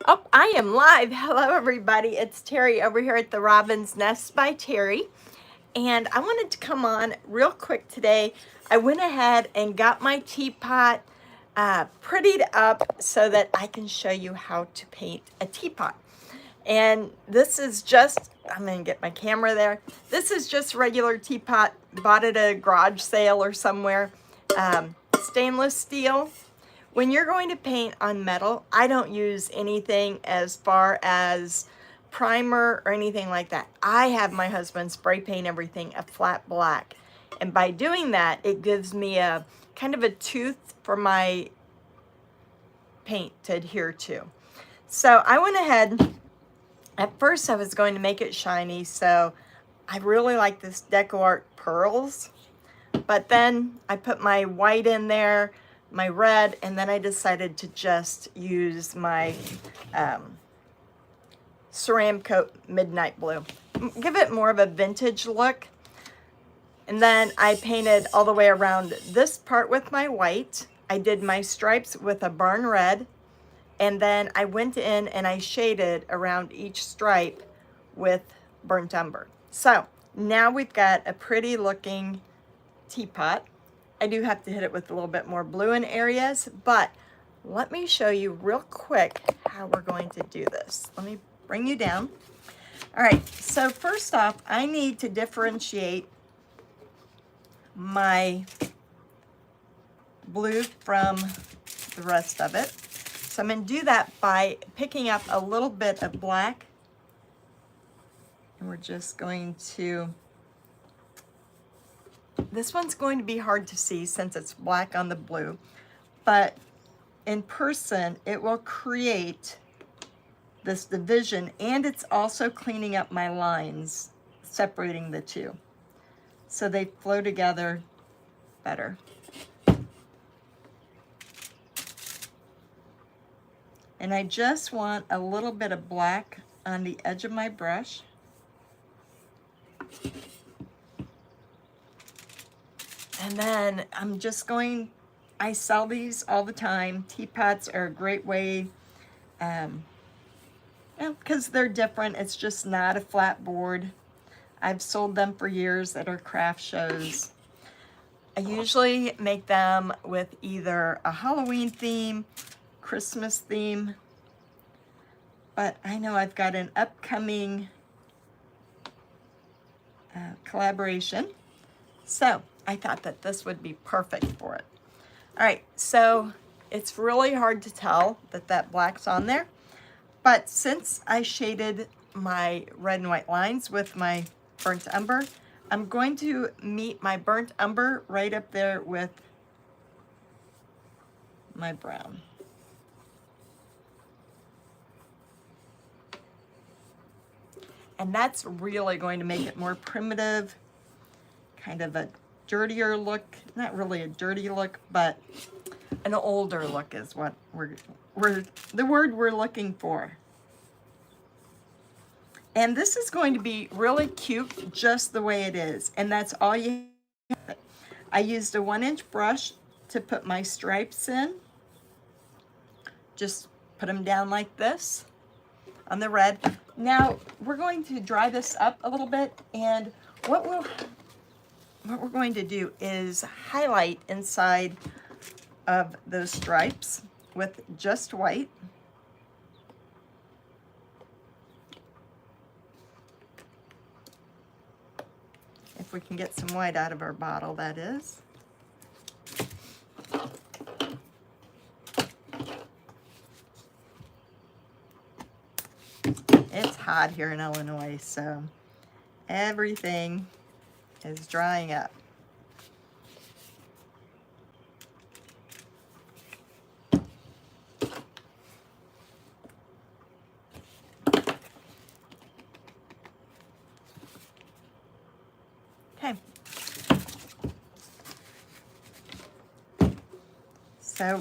Oh, I am live. Hello, everybody. It's Terry over here at the Robin's Nest by Terry. And I wanted to come on real quick today. I went ahead and got my teapot prettied up so that I can show you how to paint a teapot. And this is just, I'm going to get my camera there. This is just regular teapot, bought at a garage sale or somewhere. Stainless steel. When you're going to paint on metal, I don't use anything as far as primer or anything like that. I have my husband spray paint everything a flat black. And by doing that, it gives me a kind of a tooth for my paint to adhere to. So I went ahead, at first I was going to make it shiny, so I really like this decor pearls. But then I put my white in there, my red, and then I decided to just use my Ceramic Coat Midnight Blue. Give it more of a vintage look. And then I painted all the way around this part with my white. I did my stripes with a barn red. And then I went in and I shaded around each stripe with burnt umber. So now we've got a pretty looking teapot. I do have to hit it with a little bit more blue in areas, but let me show you real quick how we're going to do this. Let me bring you down. All right, so first off, I need to differentiate my blue from the rest of it. So I'm going to do that by picking up a little bit of black, and we're just going to, this one's going to be hard to see since it's black on the blue, but in person it will create this division, and it's also cleaning up my lines, separating the two so they flow together better. And I just want a little bit of black on the edge of my brush. And then I'm just going, I sell these all the time. Teapots are a great way, because they're different. It's just not a flat board. I've sold them for years at our craft shows. I usually make them with either a Halloween theme, Christmas theme, but I know I've got an upcoming collaboration, so I thought that this would be perfect for it. All right, so it's really hard to tell that that black's on there, but since I shaded my red and white lines with my burnt umber, I'm going to meet my burnt umber right up there with my brown. And that's really going to make it more primitive, kind of a dirtier look. Not really a dirty look, but an older look is what the word we're looking for. And this is going to be really cute just the way it is. And that's all you have. I used a 1-inch brush to put my stripes in. Just put them down like this on the red. Now we're going to dry this up a little bit, and what we're going to do is highlight inside of those stripes with just white. If we can get some white out of our bottle, that is. It's hot here in Illinois, so everything is drying up. Okay. So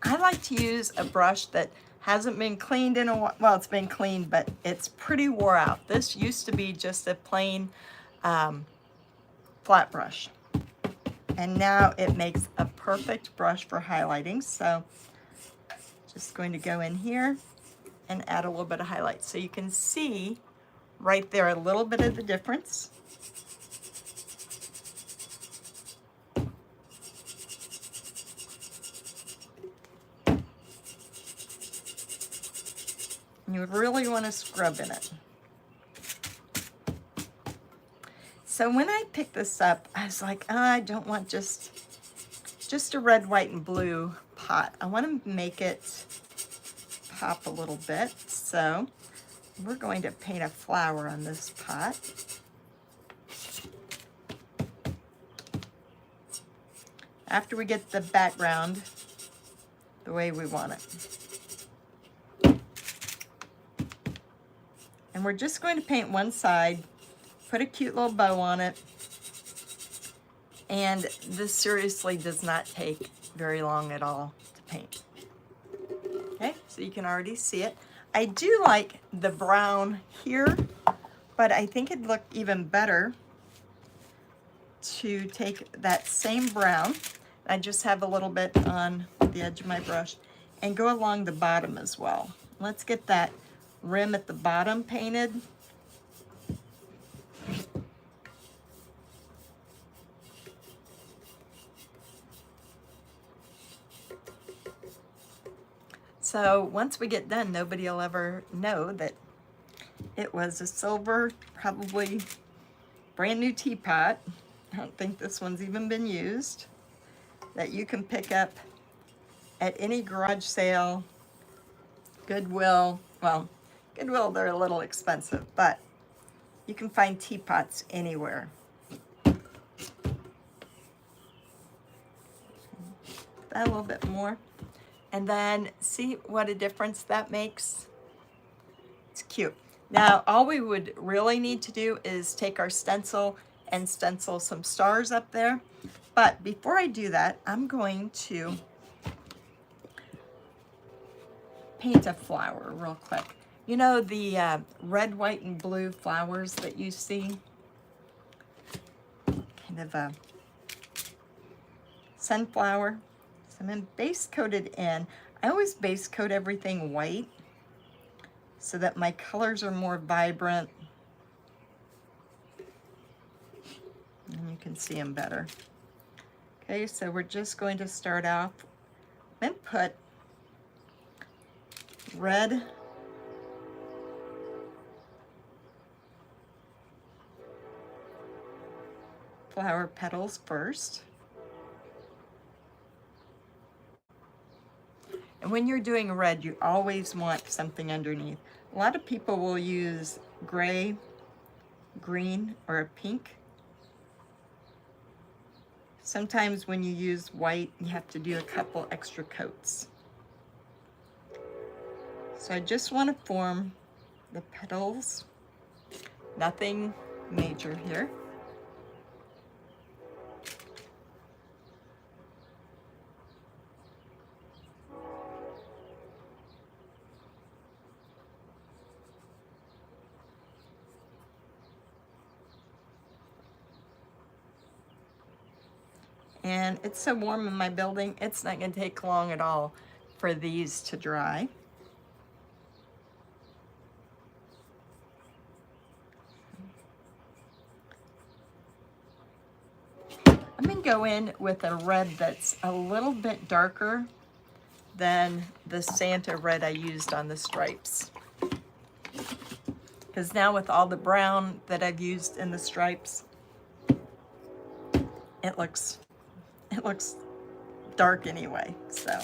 I like to use a brush that hasn't been cleaned in a while. Well, it's been cleaned, but it's pretty wore out. This used to be just a plain flat brush. And now it makes a perfect brush for highlighting. So just going to go in here and add a little bit of highlight. So you can see right there a little bit of the difference. You really want to scrub in it. So when I picked this up, I was like, oh, I don't want just a red, white, and blue pot. I want to make it pop a little bit. So we're going to paint a flower on this pot. After we get the background the way we want it. And we're just going to paint one side, put a cute little bow on it. And this seriously does not take very long at all to paint. Okay, so you can already see it. I do like the brown here, but I think it'd look even better to take that same brown. I just have a little bit on the edge of my brush and go along the bottom as well. Let's get that rim at the bottom painted. So once we get done, nobody will ever know that it was a silver, probably brand new teapot. I don't think this one's even been used, that you can pick up at any garage sale, Goodwill. Well, Goodwill, they're a little expensive, but you can find teapots anywhere. That a little bit more. And then see what a difference that makes? It's cute. Now, all we would really need to do is take our stencil and stencil some stars up there. But before I do that, I'm going to paint a flower real quick. You know the red, white, and blue flowers that you see? Kind of a sunflower. So I'm going to base coat it in. I always base coat everything white so that my colors are more vibrant and you can see them better. Okay, so we're just going to start off and put red flower petals first. And when you're doing red, you always want something underneath. A lot of people will use gray, green, or a pink. Sometimes when you use white, you have to do a couple extra coats. So I just want to form the petals. Nothing major here. And it's so warm in my building, it's not going to take long at all for these to dry. I'm going to go in with a red that's a little bit darker than the Santa red I used on the stripes. Because now with all the brown that I've used in the stripes, it looks dark anyway, so.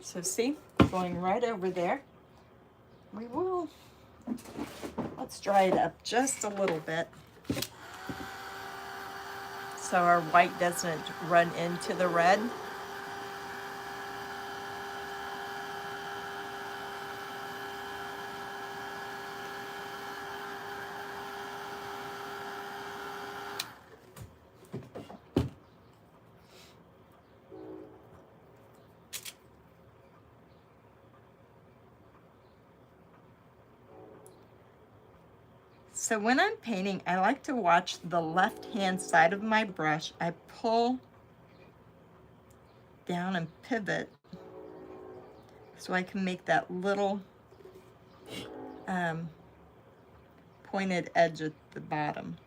So see, going right over there. We will, let's dry it up just a little bit so our white doesn't run into the red. So when I'm painting, I like to watch the left-hand side of my brush. I pull down and pivot so I can make that little pointed edge at the bottom.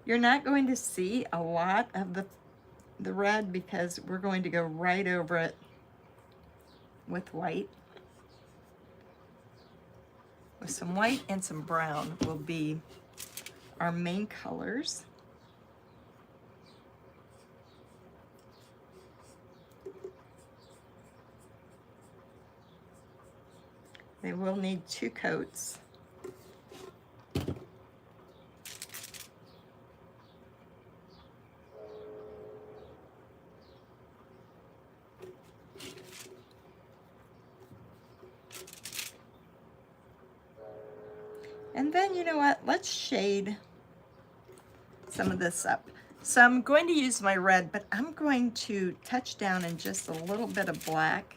You're not going to see a lot of the red because we're going to go right over it with white. With some white and some brown will be our main colors. They will need 2 coats. And then, you know what, let's shade some of this up. So I'm going to use my red, but I'm going to touch down in just a little bit of black.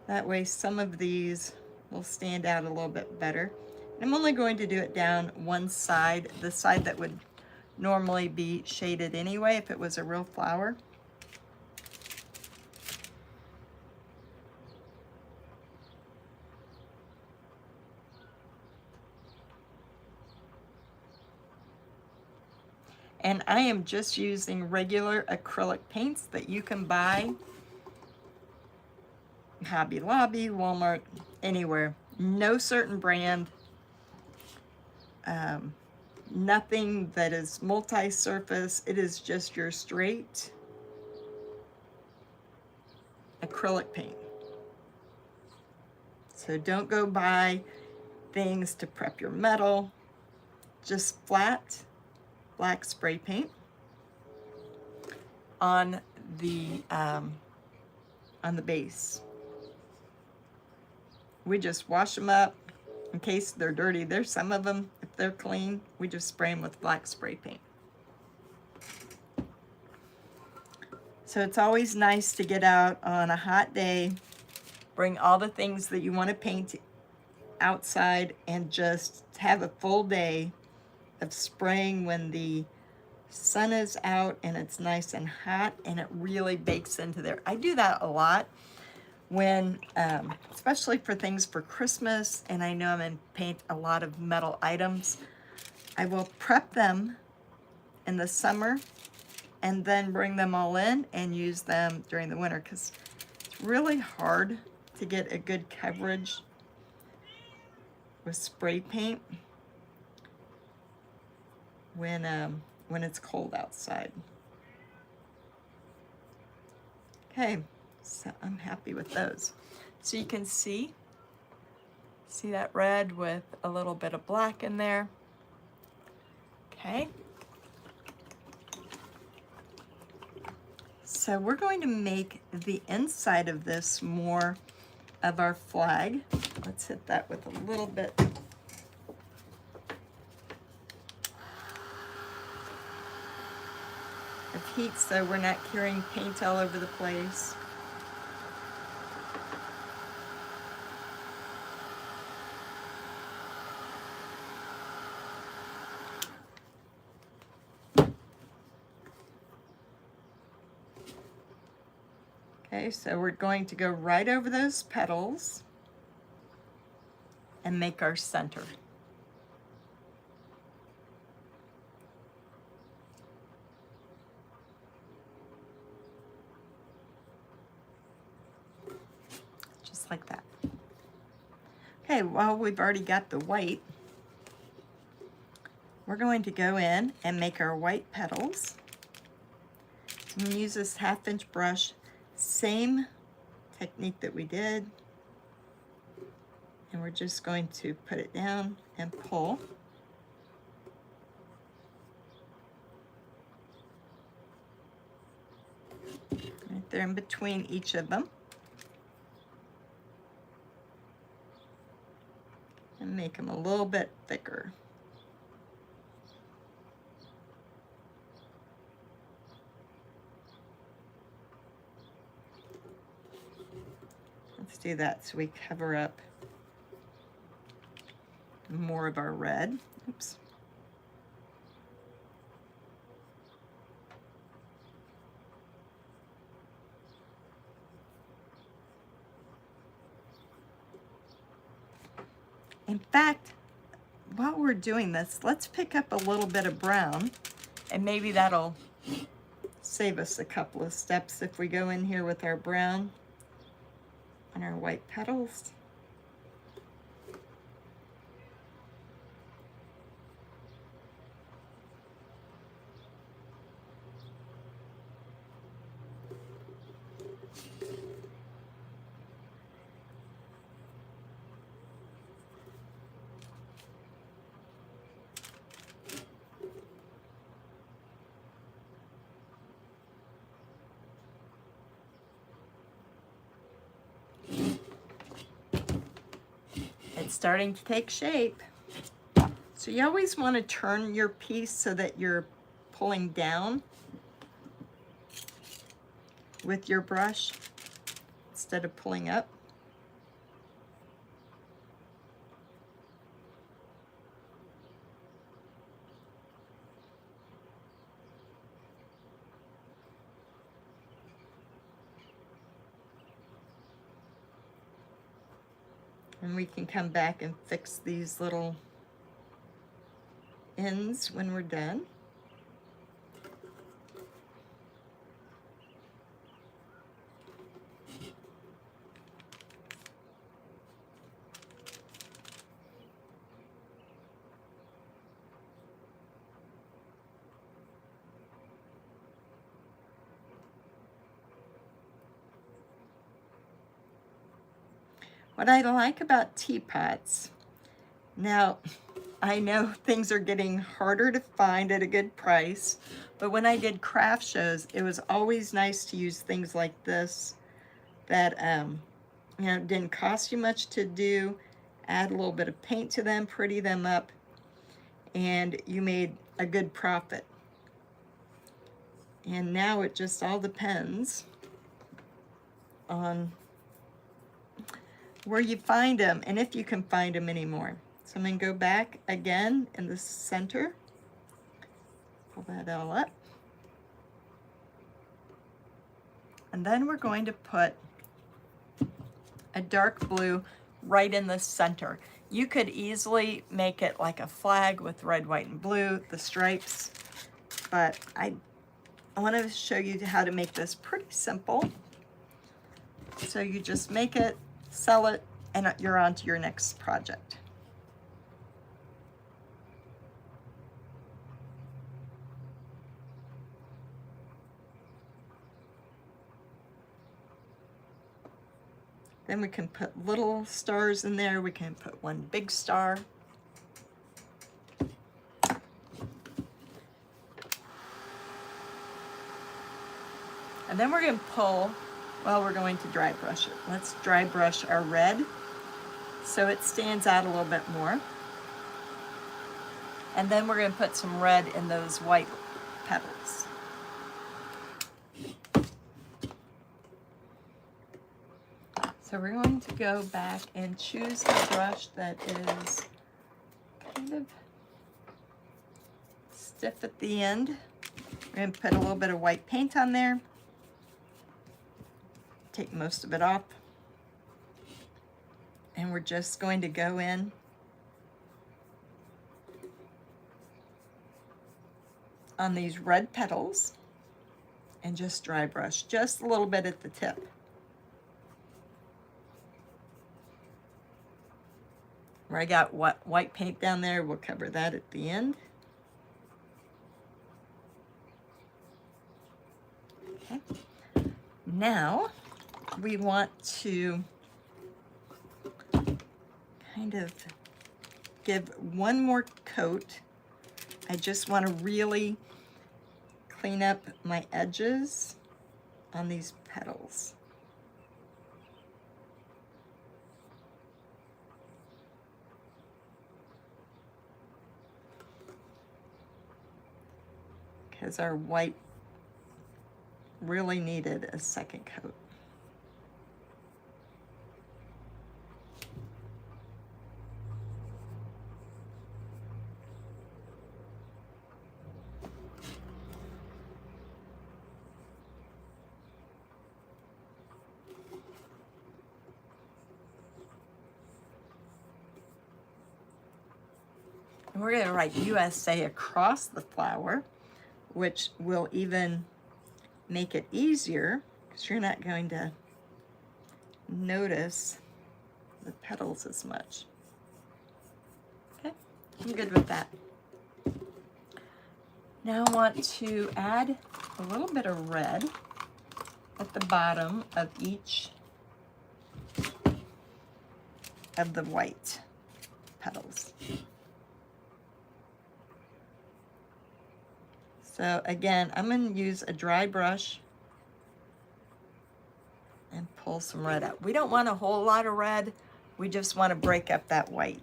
That way some of these will stand out a little bit better. I'm only going to do it down one side, the side that would normally be shaded anyway if it was a real flower. And I am just using regular acrylic paints that you can buy Hobby Lobby, Walmart, anywhere. No certain brand. Nothing that is multi-surface. It is just your straight acrylic paint. So don't go buy things to prep your metal. Just flat black spray paint on the base. We just wash them up in case they're dirty. There's some of them, if they're clean, we just spray them with black spray paint. So it's always nice to get out on a hot day, bring all the things that you want to paint outside, and just have a full day of spraying when the sun is out and it's nice and hot and it really bakes into there. I do that a lot when, especially for things for Christmas, and I know I'm going to paint a lot of metal items. I will prep them in the summer and then bring them all in and use them during the winter, because it's really hard to get a good coverage with spray paint when it's cold outside. Okay, so I'm happy with those. So you can see that red with a little bit of black in there. Okay. So we're going to make the inside of this more of our flag. Let's hit that with a little bit of heat so we're not carrying paint all over the place. Okay, so we're going to go right over those petals and make our center. Just like that. Okay, well, we've already got the white. We're going to go in and make our white petals. So I'm going to use this 1/2 inch brush, same technique that we did. And we're just going to put it down and pull. Right there in between each of them. And make them a little bit thicker. Let's do that so we cover up more of our red. Oops. In fact, while we're doing this, let's pick up a little bit of brown, and maybe that'll save us a couple of steps if we go in here with our brown and our white petals. It's starting to take shape. So you always want to turn your piece so that you're pulling down with your brush instead of pulling up. And we can come back and fix these little ends when we're done. What I like about teapots, now I know things are getting harder to find at a good price, but when I did craft shows, it was always nice to use things like this that you know, didn't cost you much to do, add a little bit of paint to them, pretty them up, and you made a good profit. And now it just all depends on where you find them and if you can find them anymore. So I'm going to go back again in the center, pull that all up, and then we're going to put a dark blue right in the center. You could easily make it like a flag with red, white, and blue, the stripes, but I want to show you how to make this pretty simple. So you just make it, sell it, and you're on to your next project. Then we can put little stars in there. We can put one big star. And then we're going to pull, well, we're going to dry brush it. Let's dry brush our red so it stands out a little bit more. And then we're going to put some red in those white petals. So we're going to go back and choose a brush that is kind of stiff at the end. We're going to put a little bit of white paint on there. Take most of it off. And we're just going to go in on these red petals and just dry brush just a little bit at the tip. Where I got white paint down there, we'll cover that at the end. Okay. Now, we want to kind of give one more coat. I just want to really clean up my edges on these petals. Because our white really needed a second coat. And we're going to write USA across the flower, which will even make it easier because you're not going to notice the petals as much. Okay, I'm good with that. Now I want to add a little bit of red at the bottom of each of the white petals. So again, I'm going to use a dry brush and pull some red out. We don't want a whole lot of red. We just want to break up that white.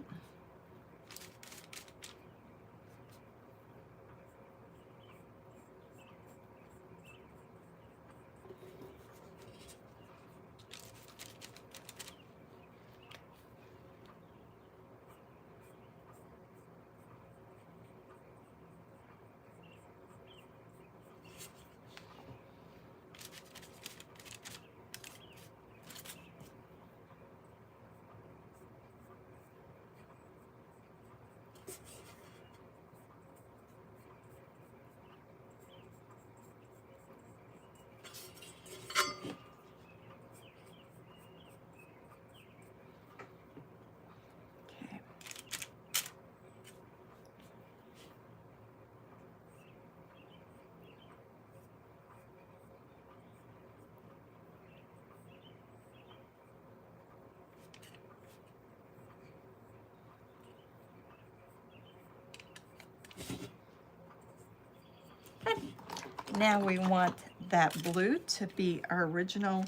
Now we want that blue to be our original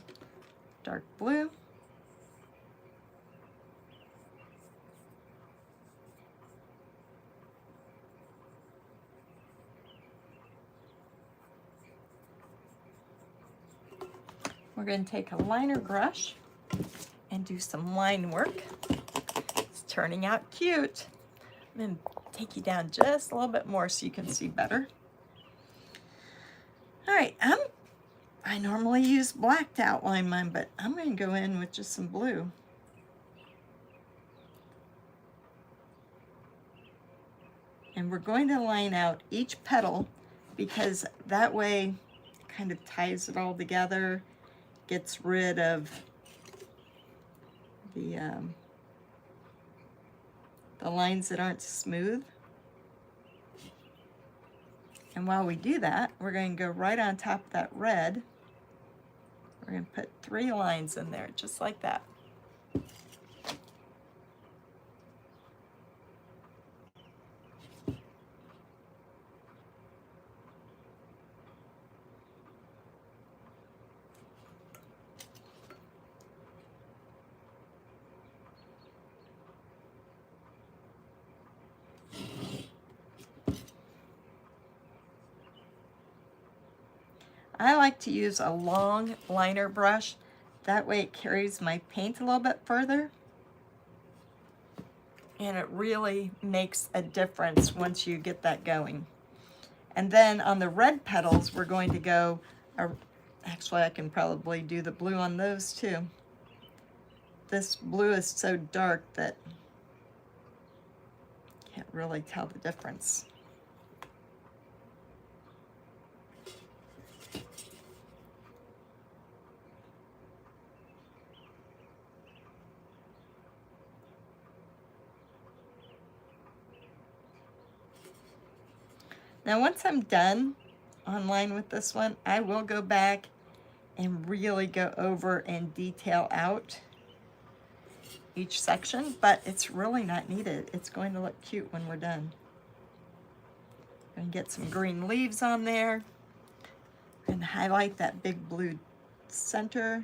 dark blue. We're going to take a liner brush and do some line work. It's turning out cute. I'm going to take you down just a little bit more so you can see better. All right, I normally use black to outline mine, but I'm going to go in with just some blue. And we're going to line out each petal because that way it kind of ties it all together, gets rid of the lines that aren't smooth. And while we do that, we're going to go right on top of that red. We're going to put 3 lines in there, just like that. I like to use a long liner brush. That way it carries my paint a little bit further. And it really makes a difference once you get that going. And then on the red petals, we're going to go, actually I can probably do the blue on those too. This blue is so dark that you can't really tell the difference. Now once I'm done online with this one, I will go back and really go over and detail out each section, but it's really not needed. It's going to look cute when we're done. And get some green leaves on there and highlight that big blue center.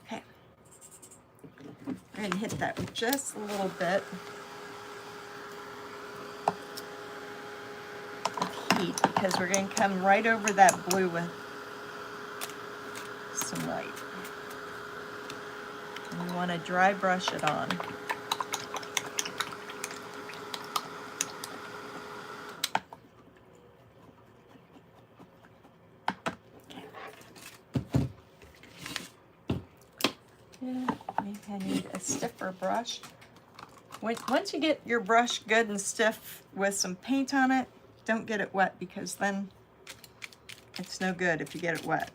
Okay. We're going to hit that with just a little bit of heat because we're going to come right over that blue with some white. And we want to dry brush it on. Yeah, maybe I need a stiffer brush. Once you get your brush good and stiff with some paint on it, don't get it wet because then it's no good if you get it wet.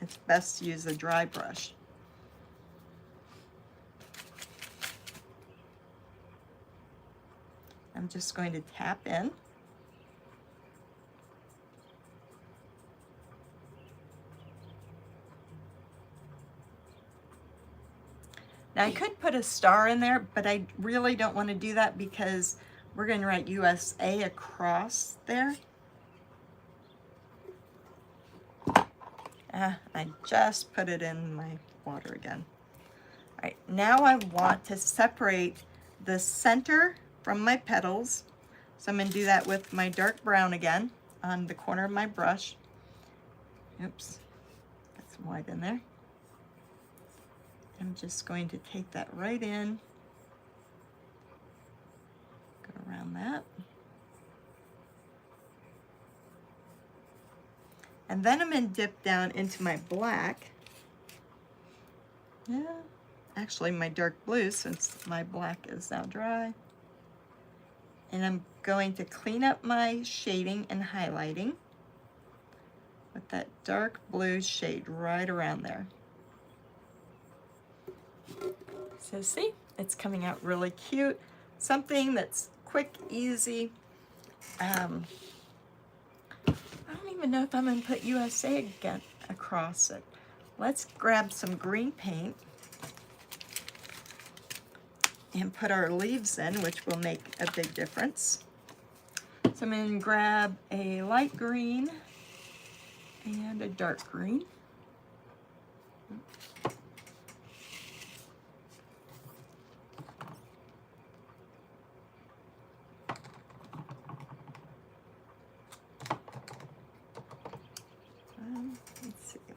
It's best to use a dry brush. I'm just going to tap in. Now I could put a star in there, but I really don't want to do that because we're going to write USA across there. I just put it in my water again. All right, now I want to separate the center from my petals. So I'm going to do that with my dark brown again on the corner of my brush. Oops, got some white in there. I'm just going to take that right in, go around that. And then I'm going to dip down into my black. Yeah, actually my dark blue since my black is now dry. And I'm going to clean up my shading and highlighting with that dark blue shade right around there. So see, it's coming out really cute. Something that's quick, easy. I don't even know if I'm going to put USA again across it. Let's grab some green paint and put our leaves in, which will make a big difference. So I'm going to grab a light green and a dark green. Let's see if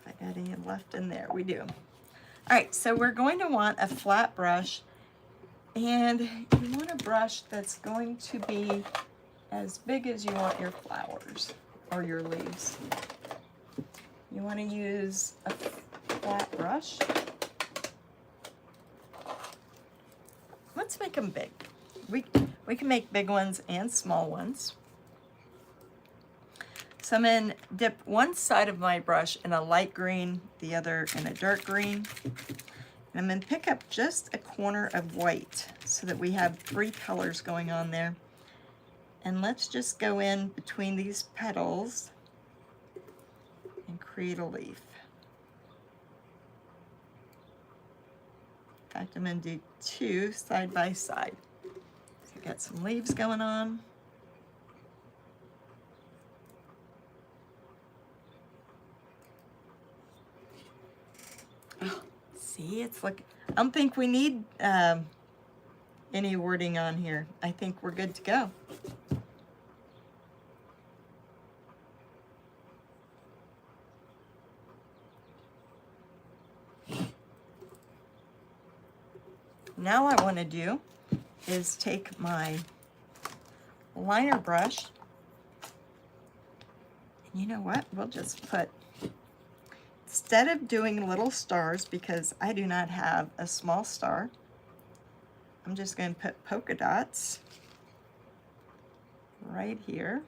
I got any left in there. We do. All right, so we're going to want a flat brush, and you want a brush that's going to be as big as you want your flowers or your leaves. You want to use a flat brush. Let's make them big. We can make big ones and small ones. So I'm going to dip one side of my brush in a light green, the other in a dark green. And I'm going to pick up just a corner of white so that we have 3 colors going on there. And let's just go in between these petals and create a leaf. In fact, I'm going to do 2 side by side. So I've got some leaves going on. See, it's like, I don't think we need any wording on here. I think we're good to go. Now what I want to do is take my liner brush, and you know what? We'll just put, instead of doing little stars, because I do not have a small star, I'm just going to put polka dots right here.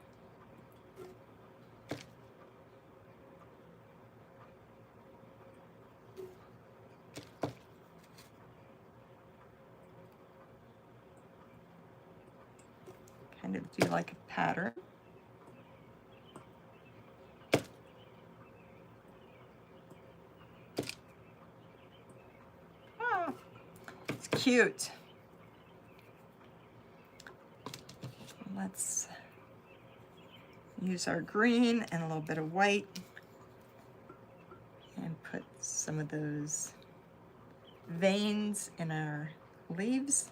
kind of do like a pattern. Oh, it's cute. Let's use our green and a little bit of white and put some of those veins in our leaves.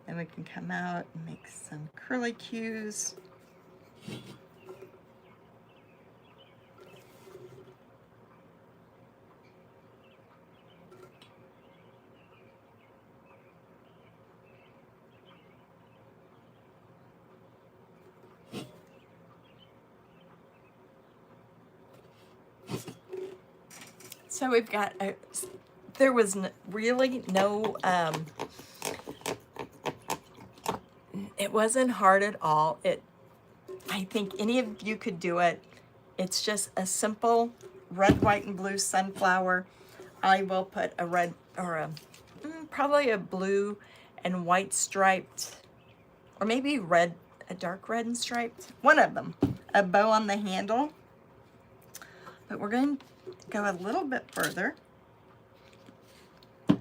Then we can come out and make some curlicues. So we've got there was really no, it wasn't hard at all. I think any of you could do it. It's just a simple red, white, and blue sunflower. I will put a red or probably a blue and white striped, or maybe red, a dark red and striped, one of them, a bow on the handle. But we're going to go a little bit further. And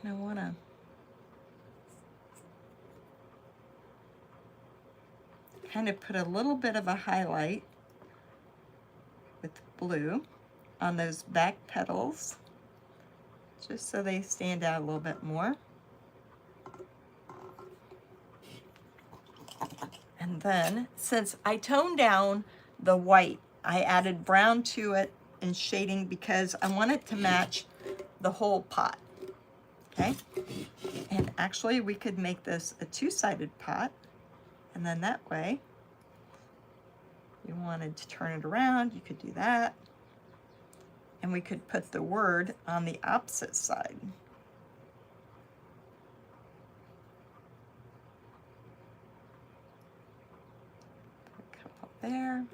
I want to kind of put a little bit of a highlight with blue on those back petals, just so they stand out a little bit more. And then, since I toned down the white, I added brown to it and shading because I want it to match the whole pot. Okay? And actually, we could make this a two-sided pot, and then that way, if you wanted to turn it around, you could do that. And we could put the word on the opposite side. There.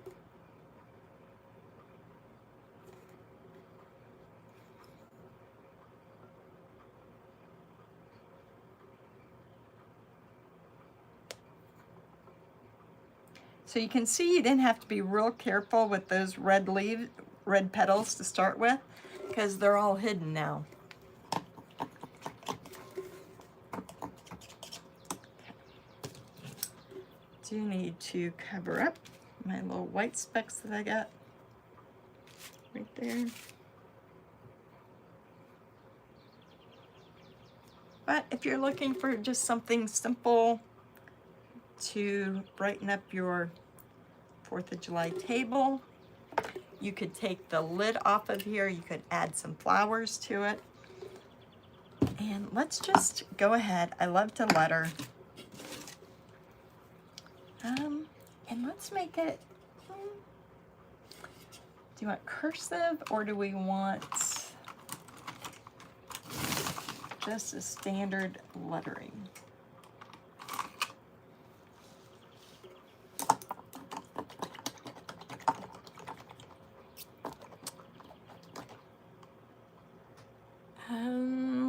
So you can see you didn't have to be real careful with those red petals to start with, because they're all hidden now. Do need to cover up my little white specks that I got right there. But if you're looking for just something simple to brighten up your 4th of July table, you could take the lid off of here, you could add some flowers to it. And let's just go ahead, I love to letter. And let's make it, do you want cursive or do we want just a standard lettering?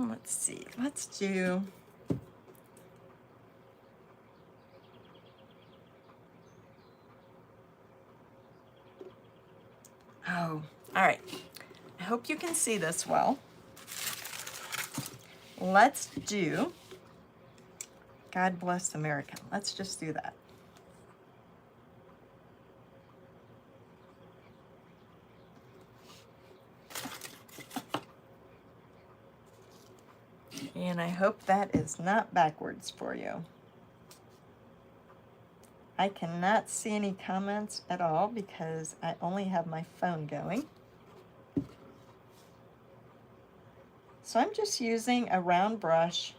Let's see, let's do, oh, all right. I hope you can see this well. Let's do God Bless America. Let's just do that. And I hope that is not backwards for you. I cannot see any comments at all because I only have my phone going. So I'm just using a round brush,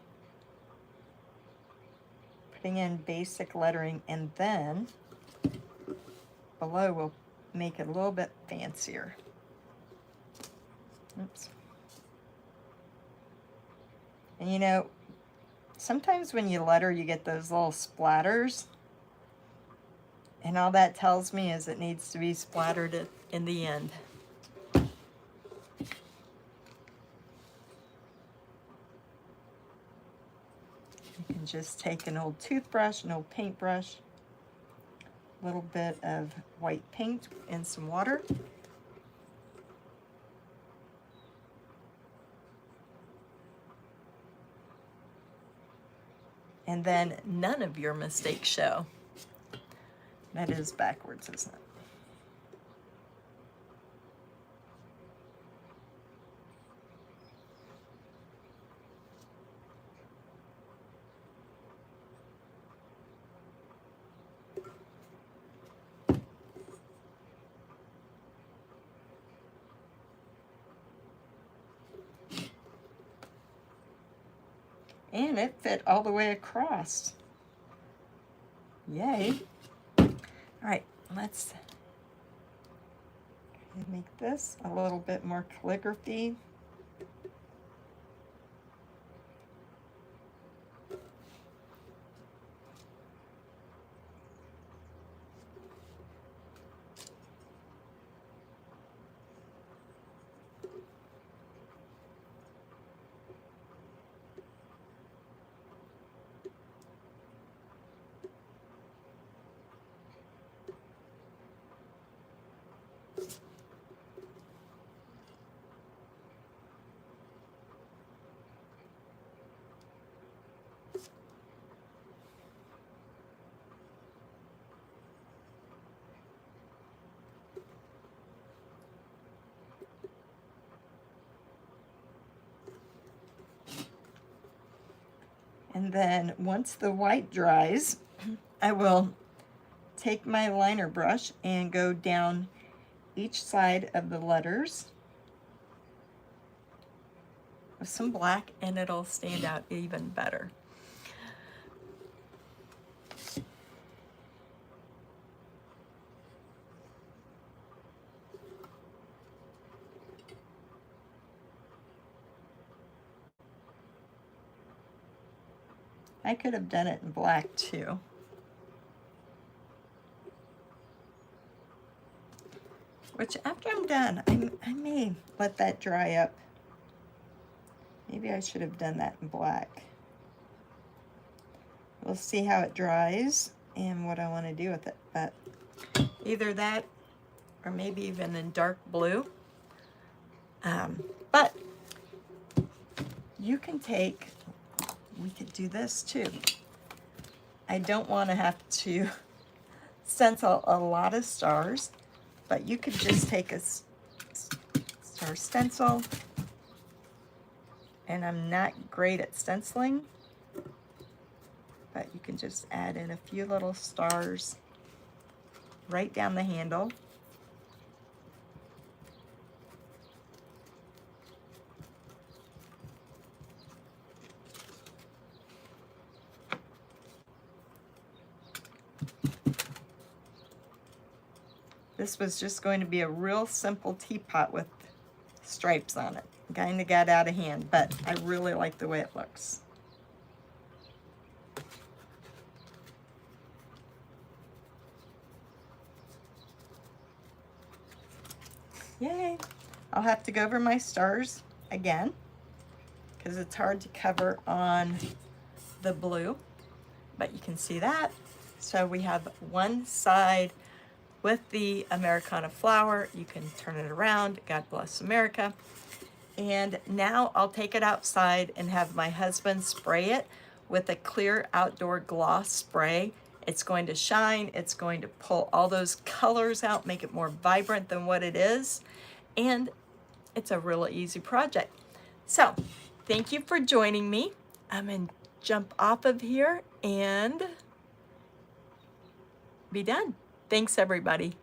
putting in basic lettering, and then below we'll make it a little bit fancier. Oops. And you know, sometimes when you letter, you get those little splatters. And all that tells me is it needs to be splattered in the end. and just take an old toothbrush, an old paintbrush, a little bit of white paint and some water. And then none of your mistakes show. That is backwards, isn't it? And it fit all the way across. Yay. All right, let's make this a little bit more calligraphy. And then once the white dries, I will take my liner brush and go down each side of the letters with some black, and it'll stand out even better. I could have done it in black too. Which after I'm done, I may let that dry up. Maybe I should have done that in black. We'll see how it dries and what I want to do with it. But either that or maybe even in dark blue. But you can take, we could do this too. I don't want to have to stencil a lot of stars, but you could just take a star stencil, and I'm not great at stenciling, but you can just add in a few little stars right down the handle. This was just going to be a real simple teapot with stripes on it. Kind of got out of hand, but I really like the way it looks. Yay! I'll have to go over my stars again because it's hard to cover on the blue, but you can see that. So we have one side with the Americana flower. You can turn it around. God bless America. And now I'll take it outside and have my husband spray it with a clear outdoor gloss spray. It's going to shine. It's going to pull all those colors out, make it more vibrant than what it is. And it's a really easy project. So thank you for joining me. I'm going to jump off of here and be done. Thanks, everybody.